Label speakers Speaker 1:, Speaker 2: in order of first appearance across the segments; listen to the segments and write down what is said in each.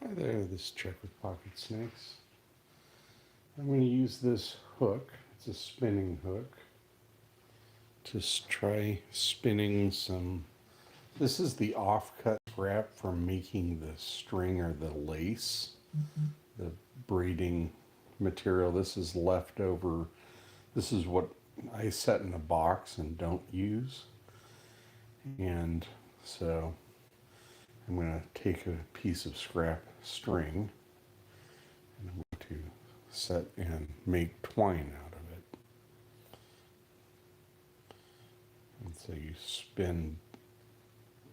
Speaker 1: Hi there, this is Chuck with Pocket Snakes. I'm going to use this hook, it's a spinning hook, to try spinning some. This is the offcut wrap from making the string or the lace, the braiding material. This is leftover. This is what I set in a box and don't use. And so I'm going to take a piece of scrap string and I'm going to set and make twine out of it. And so you spin,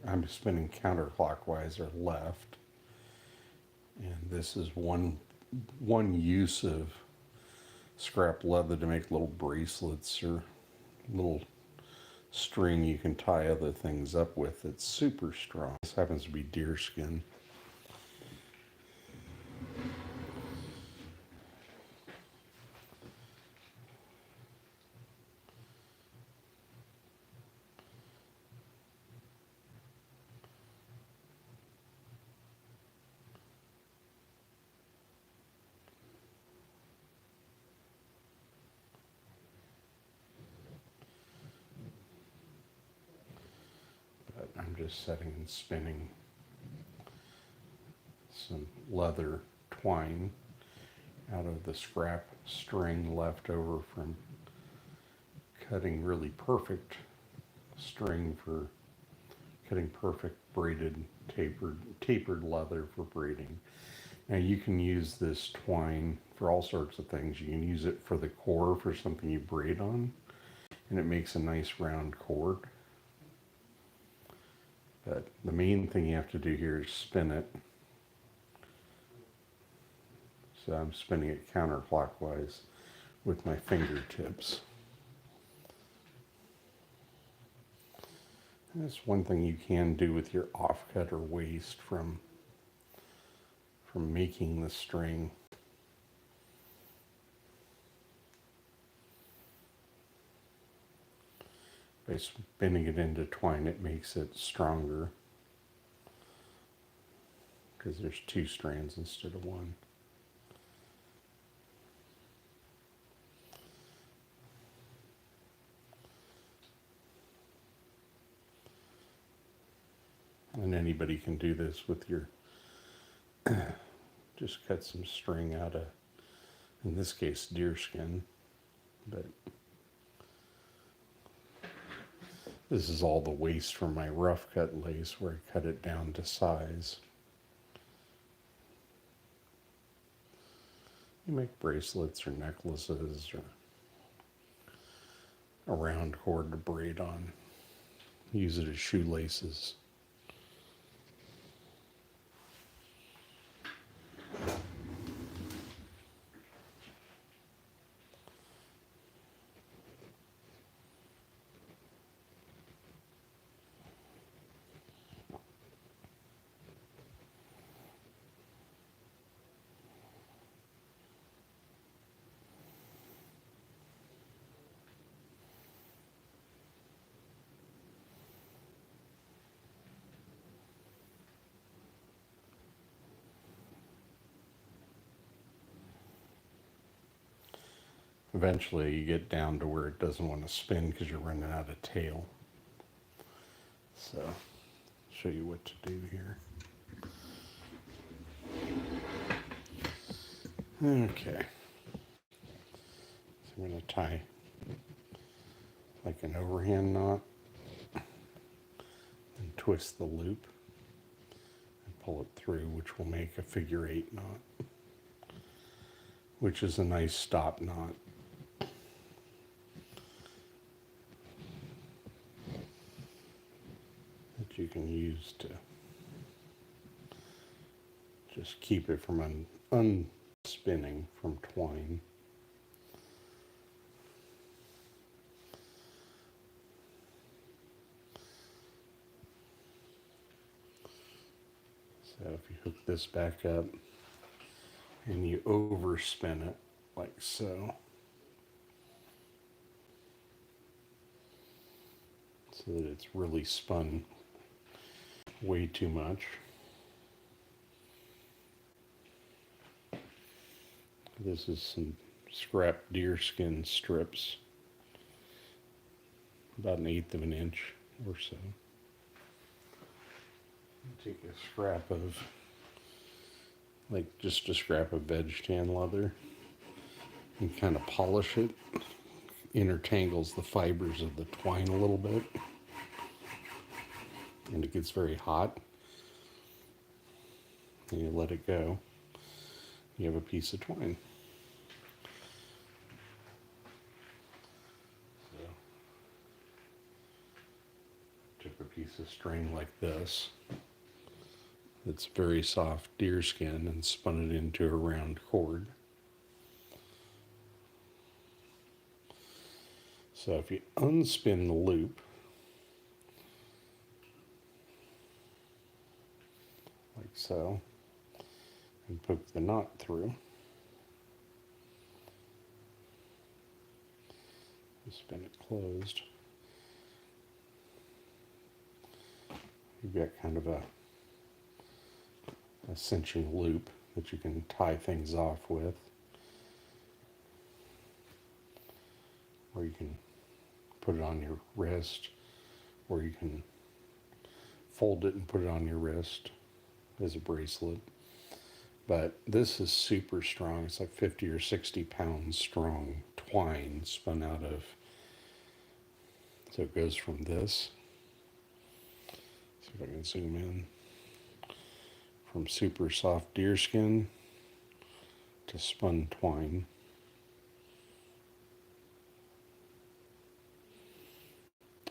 Speaker 1: I'm spinning counterclockwise or left. And this is one use of scrap leather to make little bracelets or little string you can tie other things up with. It's super strong. This happens to be deer skin. But I'm just setting and spinning some leather twine out of the scrap string left over from cutting really perfect string for cutting perfect braided tapered leather for braiding. Now you can use this twine for all sorts of things. You can use it for the core for something you braid on, and it makes a nice round cord. But the main thing you have to do here is spin it. So I'm spinning it counterclockwise with my fingertips. And that's one thing you can do with your offcut or waste from making the string. By spinning it into twine, it makes it stronger because there's two strands instead of one. And anybody can do this with your, just cut some string out of, in this case, deer skin. But this is all the waste from my rough cut lace where I cut it down to size. You make bracelets or necklaces or a round cord to braid on. Use it as shoelaces. Eventually you get down to where it doesn't want to spin because you're running out of tail. So I'll show you what to do here. Okay. So I'm going to tie like an overhand knot and twist the loop and pull it through, which will make a figure 8 knot, which is a nice stop knot. That you can use to just keep it from unspinning from twine. So if you hook this back up and you overspin it like so, so that it's really spun way too much. This is some scrap deerskin strips, about 1/8 of an inch or so. Take a scrap of, like just a scrap of veg tan leather, and kind of polish it. Intertangles the fibers of the twine a little bit, and it gets very hot. And you let it go. You have a piece of twine. So, took a piece of string like this. It's very soft deerskin and spun it into a round cord. So if you unspin the loop, like so, and poke the knot through, spin it closed, you've got kind of a cinching loop that you can tie things off with, or you can put it on your wrist, or you can fold it and put it on your wrist as a bracelet. But this is super strong. It's like 50 or 60 pounds strong twine spun out of, so it goes from this, see if I can zoom in, from super soft deerskin to spun twine.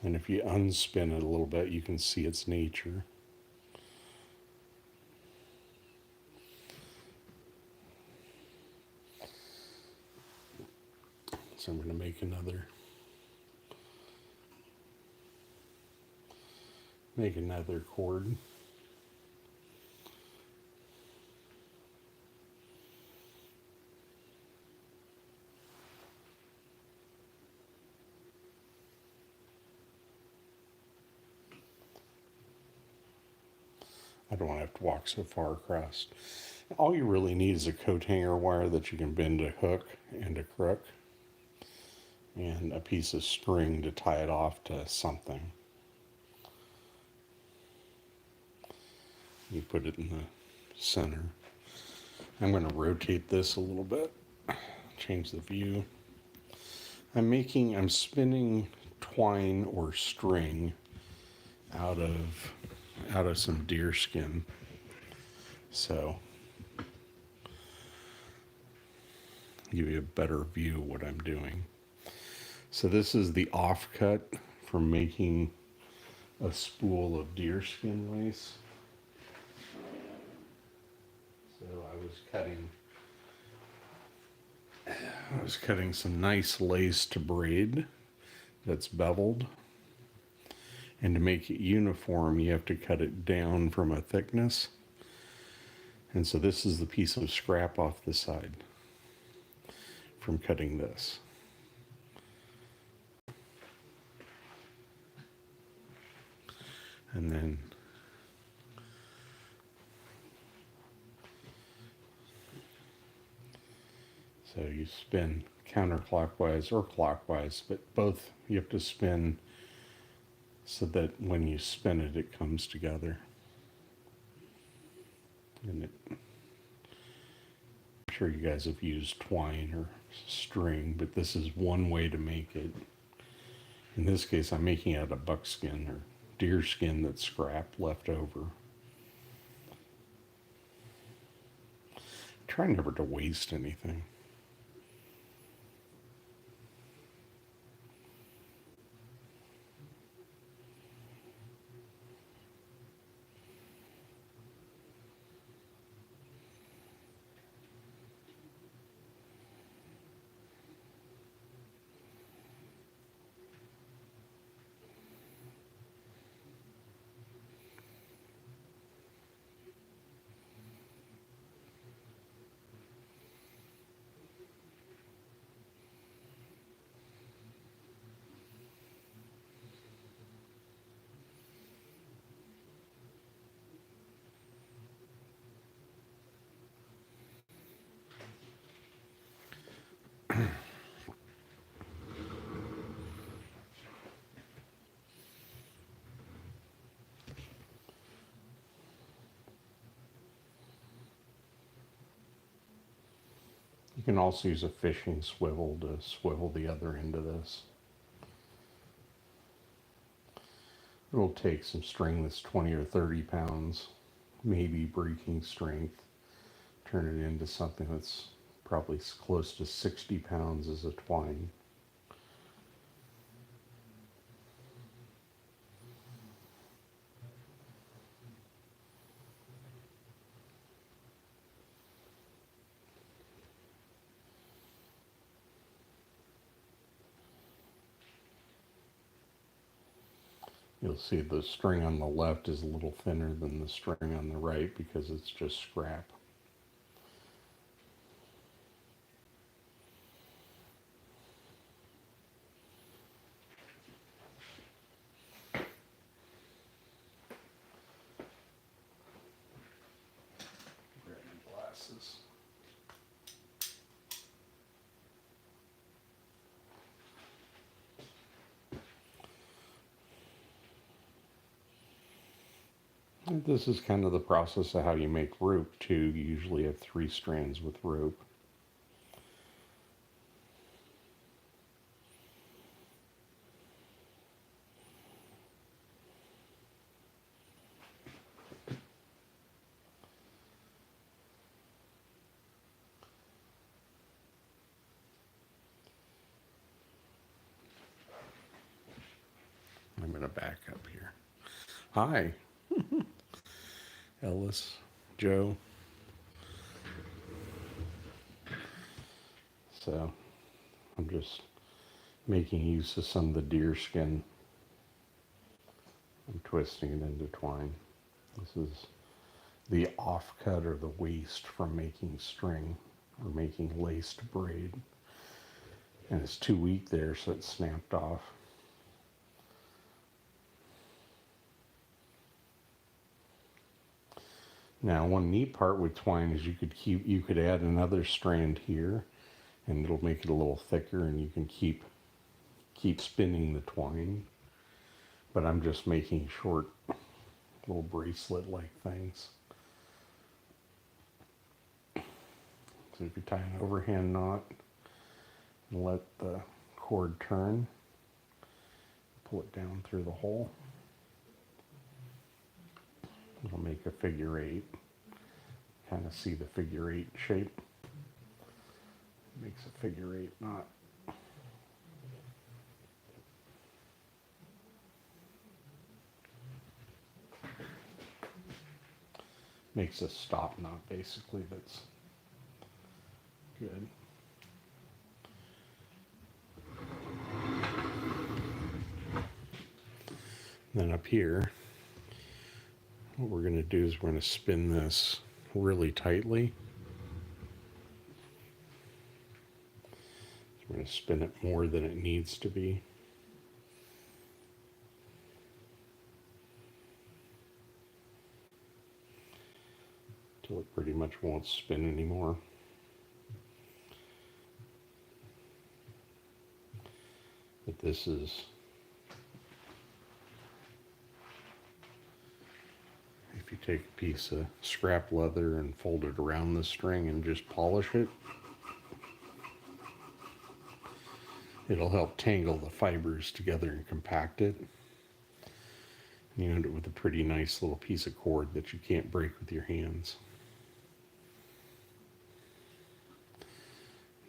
Speaker 1: And if you unspin it a little bit, you can see its nature. So I'm going to make another cord. I don't want to have to walk so far across. All you really need is a coat hanger wire that you can bend a hook and a crook, and a piece of string to tie it off to something. You put it in the center. I'm going to rotate this a little bit, change the view. I'm spinning twine or string out of some deerskin. So give you a better view of what I'm doing. So this is the offcut for making a spool of deerskin lace. So I was cutting some nice lace to braid that's beveled. And to make it uniform, you have to cut it down from a thickness. And so this is the piece of scrap off the side from cutting this. And then so you spin counterclockwise or clockwise, but both you have to spin so that when you spin it, it comes together. And I'm sure you guys have used twine or string, but this is one way to make it. In this case, I'm making it out of buckskin or deerskin that's scrap left over. Try never to waste anything. You can also use a fishing swivel to swivel the other end of this. It'll take some string that's 20 or 30 pounds, maybe breaking strength, turn it into something that's probably close to 60 pounds as a twine. You'll see the string on the left is a little thinner than the string on the right because it's just scrap. Grab my glasses. And this is kind of the process of how you make rope too. You usually have 3 strands with rope. I'm going to back up here. Hi, Ellis, Joe. So I'm just making use of some of the deer skin. I'm twisting it into twine. This is the offcut or the waste from making string or making laced braid. And it's too weak there, so it's snapped off. Now, one neat part with twine is you could add another strand here, and it'll make it a little thicker, and you can keep spinning the twine. But I'm just making short little bracelet-like things. So if you tie an overhand knot and let the cord turn, pull it down through the hole. It'll make a figure 8. Kind of see the figure 8 shape. Makes a figure 8 knot. Makes a stop knot basically that's good. Then up here, what we're going to do is we're going to spin this really tightly. So we're going to spin it more than it needs to be. Until it pretty much won't spin anymore. But this is, if you take a piece of scrap leather and fold it around the string and just polish it, it'll help tangle the fibers together and compact it. And you end up with a pretty nice little piece of cord that you can't break with your hands.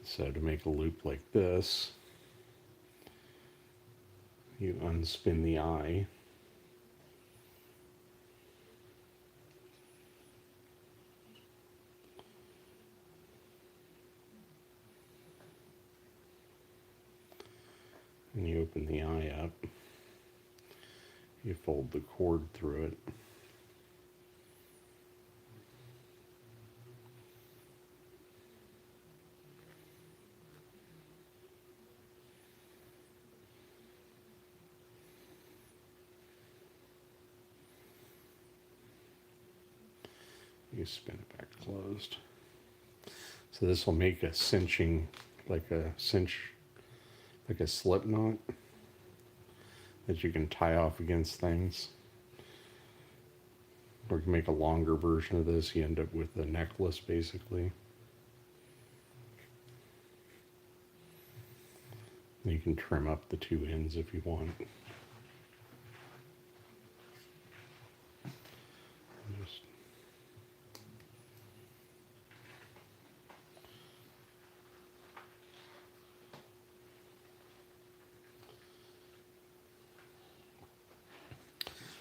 Speaker 1: So to make a loop like this, you unspin the eye. And you open the eye up. You fold the cord through it. You spin it back closed. So this will make a cinching like a cinch, like a slip knot that you can tie off against things. Or you can make a longer version of this. You end up with a necklace, basically. You can trim up the two ends if you want. Just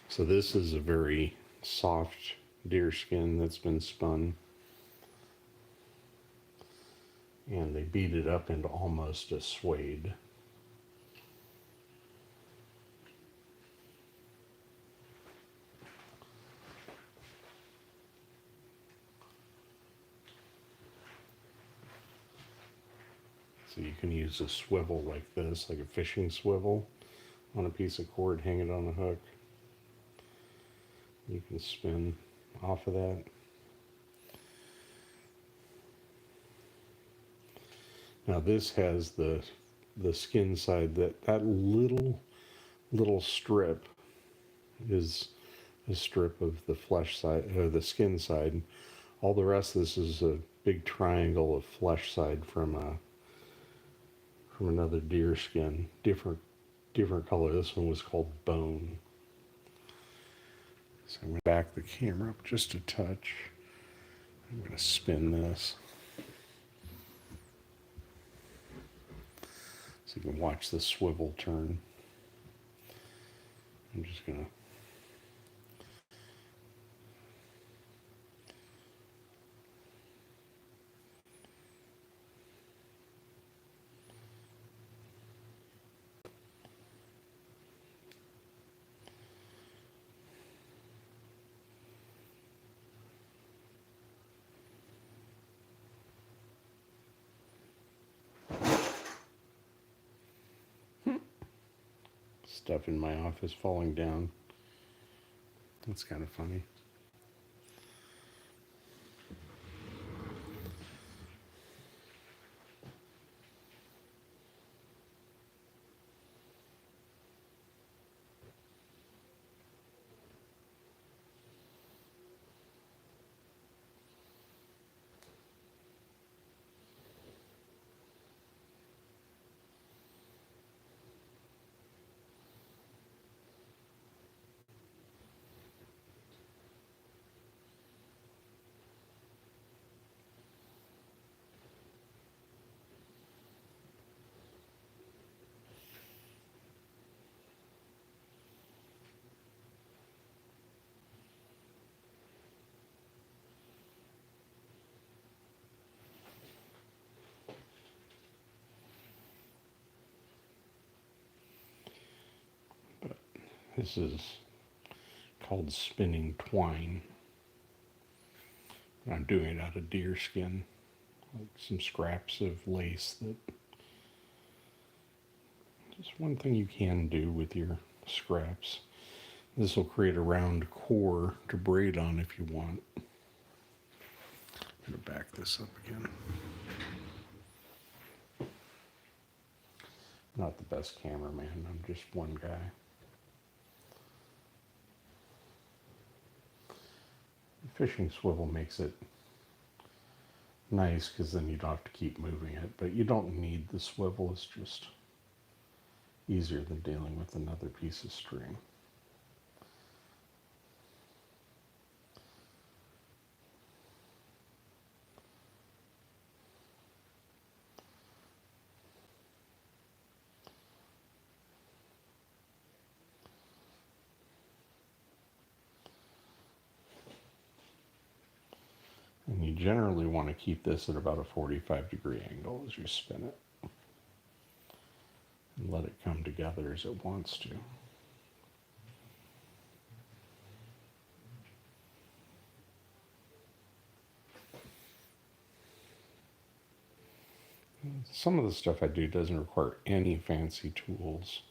Speaker 1: so this is a very soft deer skin that's been spun. And they beat it up into almost a suede. So you can use a swivel like this, like a fishing swivel, on a piece of cord, hang it on a hook. You can spin off of that. Now this has the skin side, that little strip is a strip of the flesh side, or the skin side. All the rest of this is a big triangle of flesh side from another deer skin, different color. This one was called bone. So I'm going to back the camera up just a touch. I'm going to spin this so you can watch the swivel turn. I'm just going to stuff in my office falling down. That's kind of funny. This is called spinning twine. I'm doing it out of deer skin, like some scraps of lace. That just one thing you can do with your scraps. This will create a round core to braid on if you want. I'm going to back this up again. Not the best cameraman, I'm just one guy. The fishing swivel makes it nice because then you don't have to keep moving it, but you don't need the swivel. It's just easier than dealing with another piece of string. And you generally want to keep this at about a 45-degree angle as you spin it. And let it come together as it wants to. Some of the stuff I do doesn't require any fancy tools.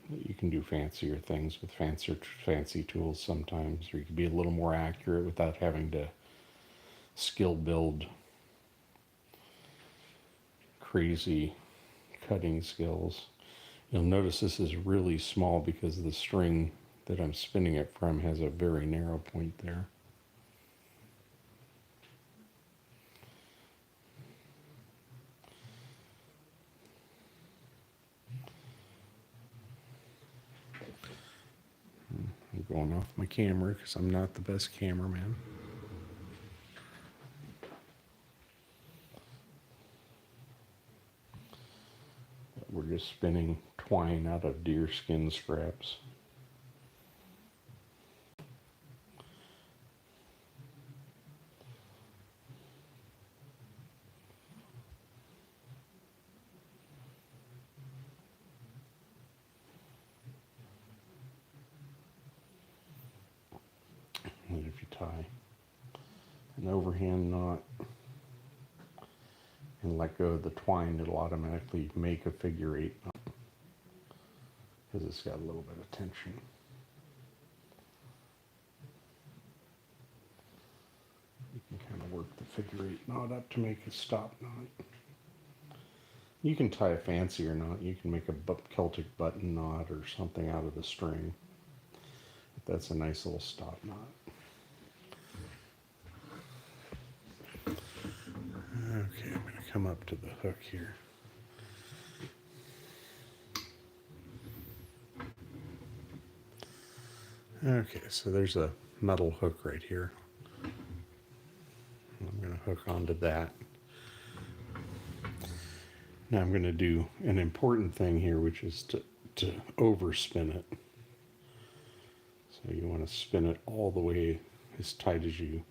Speaker 1: You can do fancier things with fancy tools sometimes, or you can be a little more accurate without having to skill build crazy cutting skills. You'll notice this is really small because the string that I'm spinning it from has a very narrow point there. I'm going off my camera because I'm not the best cameraman. We're just spinning twine out of deer skin scraps. And if you tie an overhand knot and let go of the twine, it'll automatically make a figure 8 knot because it's got a little bit of tension. You can kind of work the figure 8 knot up to make a stop knot. You can tie a fancier knot. You can make a Celtic button knot or something out of the string. But that's a nice little stop knot. Okay, I'm going to come up to the hook here. Okay, so there's a metal hook right here. I'm going to hook onto that. Now I'm going to do an important thing here, which is to overspin it. So you want to spin it all the way as tight as you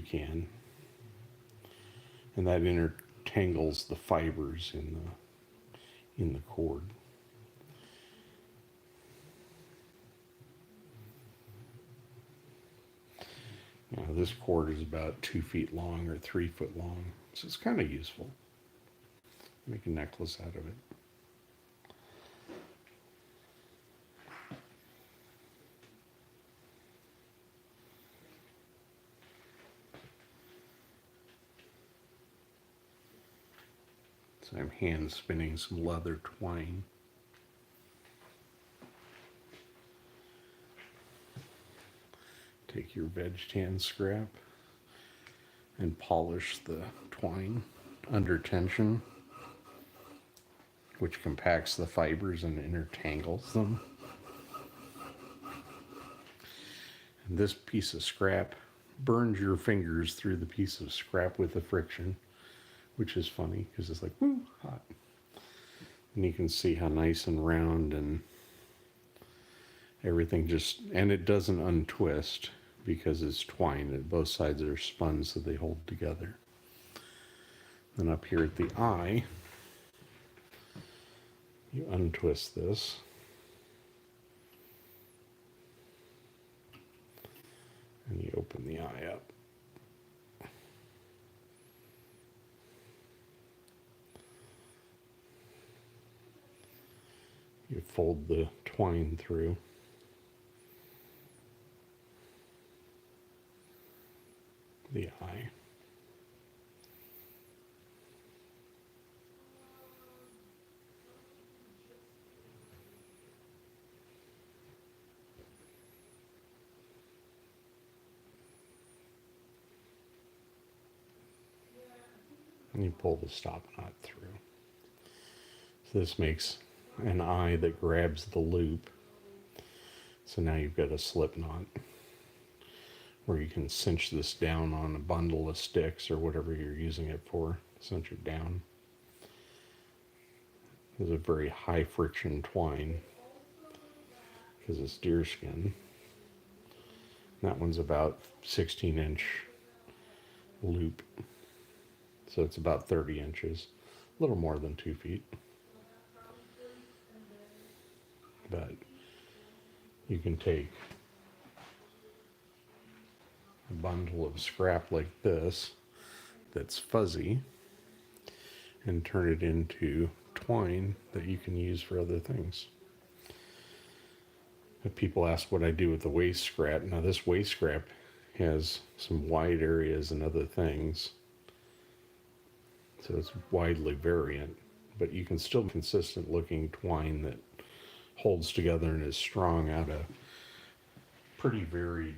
Speaker 1: can. And that intertangles the fibers in the cord. Now this cord is about 2 feet long or 3 foot long, so it's kind of useful. Make a necklace out of it. So I'm hand spinning some leather twine. Take your veg tan scrap and polish the twine under tension, which compacts the fibers and intertangles them. And this piece of scrap burns your fingers through the piece of scrap with the friction, which is funny because it's like, woo, hot. And you can see how nice and round and everything and it doesn't untwist because it's twine and both sides are spun so they hold together. Then up here at the eye, you untwist this. And you open the eye up. You fold the twine through. The eye. And you pull the stop knot through. So this makes an eye that grabs the loop. So now you've got a slip knot where you can cinch this down on a bundle of sticks or whatever you're using it for. Cinch it down. This is a very high friction twine because it's deer skin. That one's about 16-inch loop. So it's about 30 inches, a little more than 2 feet. But you can take a bundle of scrap like this that's fuzzy and turn it into twine that you can use for other things. If people ask what I do with the waist scrap, now this waist scrap has some wide areas and other things, so it's widely variant, but you can still consistent looking twine that holds together and is strong out of pretty varied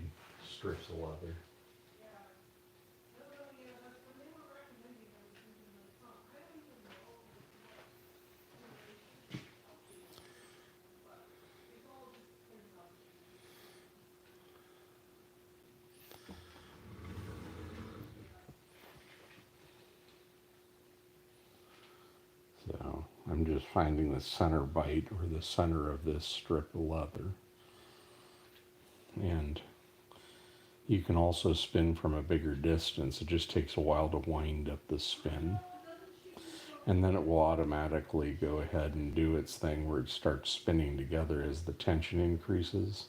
Speaker 1: strips of leather. So I'm just finding the center bite or the center of this strip of leather. And you can also spin from a bigger distance. It just takes a while to wind up the spin. And then it will automatically go ahead and do its thing where it starts spinning together as the tension increases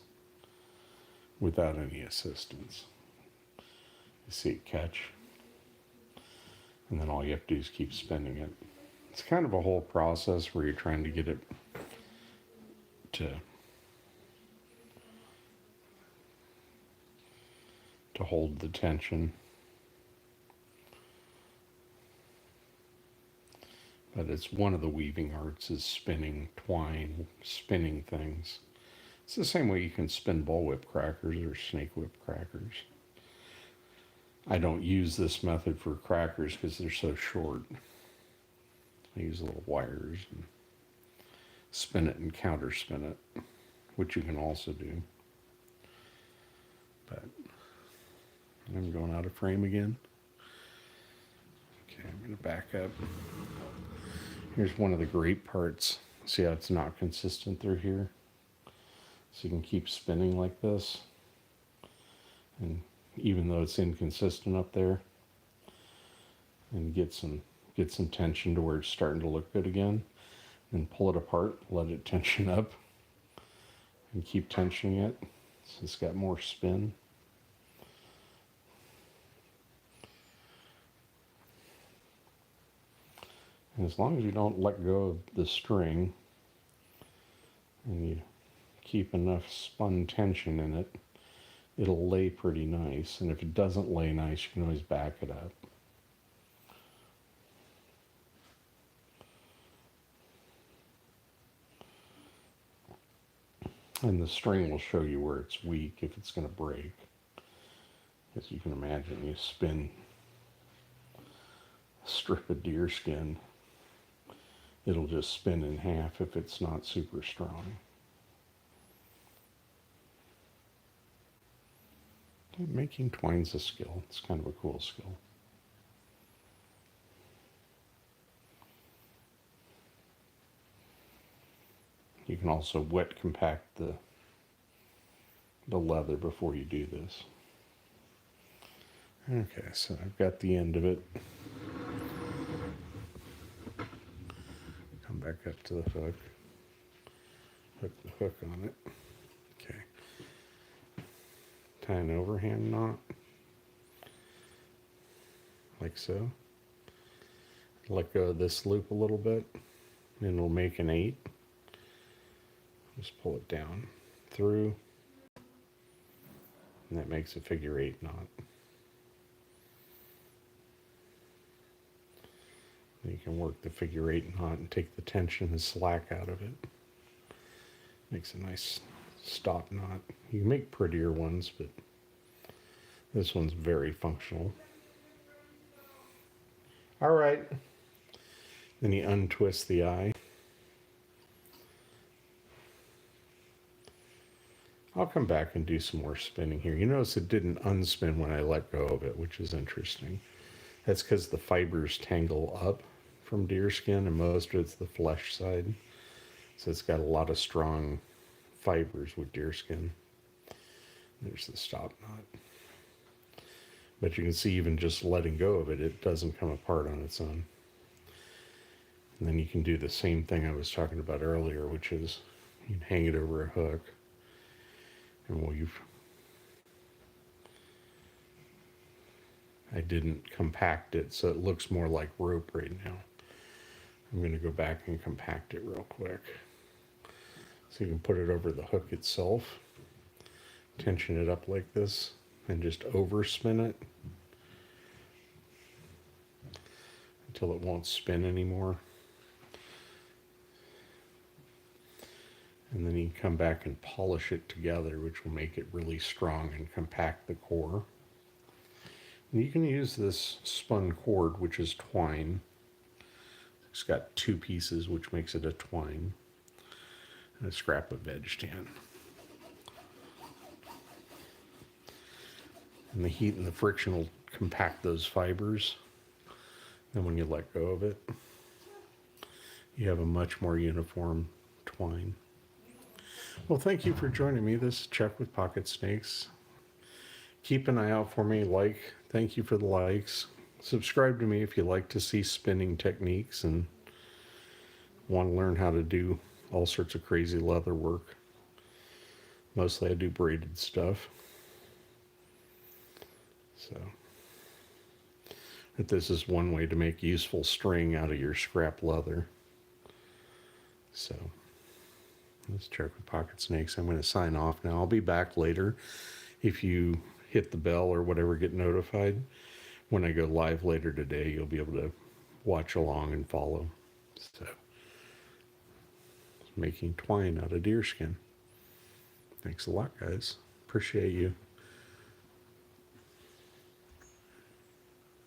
Speaker 1: without any assistance. You see it catch. And then all you have to do is keep spinning it. It's kind of a whole process where you're trying to get it to hold the tension. But it's one of the weaving arts is spinning twine, spinning things. It's the same way you can spin bullwhip crackers or snake whip crackers. I don't use this method for crackers because they're so short. I use little wires and spin it and counterspin it, which you can also do. But I'm going out of frame again. Okay, I'm going to back up. Here's one of the great parts. See how it's not consistent through here? So you can keep spinning like this. And even though it's inconsistent up there, and get some tension to where it's starting to look good again. Then pull it apart, let it tension up, and keep tensioning it so it's got more spin. And as long as you don't let go of the string and you keep enough spun tension in it, it'll lay pretty nice. And if it doesn't lay nice, you can always back it up. And the string will show you where it's weak, if it's going to break. As you can imagine, you spin a strip of deer skin, it'll just spin in half if it's not super strong. Making twine's a skill. It's kind of a cool skill. You can also wet compact the leather before you do this. Okay, so I've got the end of it. Come back up to the hook. Hook the hook on it. Okay. Tie an overhand knot. Like so. Let go of this loop a little bit. And it'll make an 8. Just pull it down through. And that makes a figure 8 knot. You can work the figure 8 knot and take the tension and slack out of it. Makes a nice stop knot. You can make prettier ones, but this one's very functional. All right. Then you untwist the eye. I'll come back and do some more spinning here. You notice it didn't unspin when I let go of it, which is interesting. That's because the fibers tangle up from deer skin, and most of it's the flesh side. So it's got a lot of strong fibers with deer skin. There's the stop knot. But you can see even just letting go of it, it doesn't come apart on its own. And then you can do the same thing I was talking about earlier, which is you can hang it over a hook and weave. I didn't compact it, so it looks more like rope right now. I'm going to go back and compact it real quick. So you can put it over the hook itself, tension it up like this, and just overspin it until it won't spin anymore. And then you can come back and polish it together, which will make it really strong and compact the core. And you can use this spun cord, which is twine. It's got two pieces, which makes it a twine, and a scrap of veg tan. And the heat and the friction will compact those fibers. And when you let go of it, you have a much more uniform twine. Well, thank you for joining me. This is Chuck with Pocket Snakes. Keep an eye out for me. Thank you for the likes. Subscribe to me if you like to see spinning techniques and want to learn how to do all sorts of crazy leather work. Mostly I do braided stuff. So, but this is one way to make useful string out of your scrap leather. So, let's check with Pocket Snakes. I'm going to sign off now. I'll be back later. If you hit the bell or whatever, get notified. When I go live later today, you'll be able to watch along and follow. So, making twine out of deerskin. Thanks a lot, guys. Appreciate you.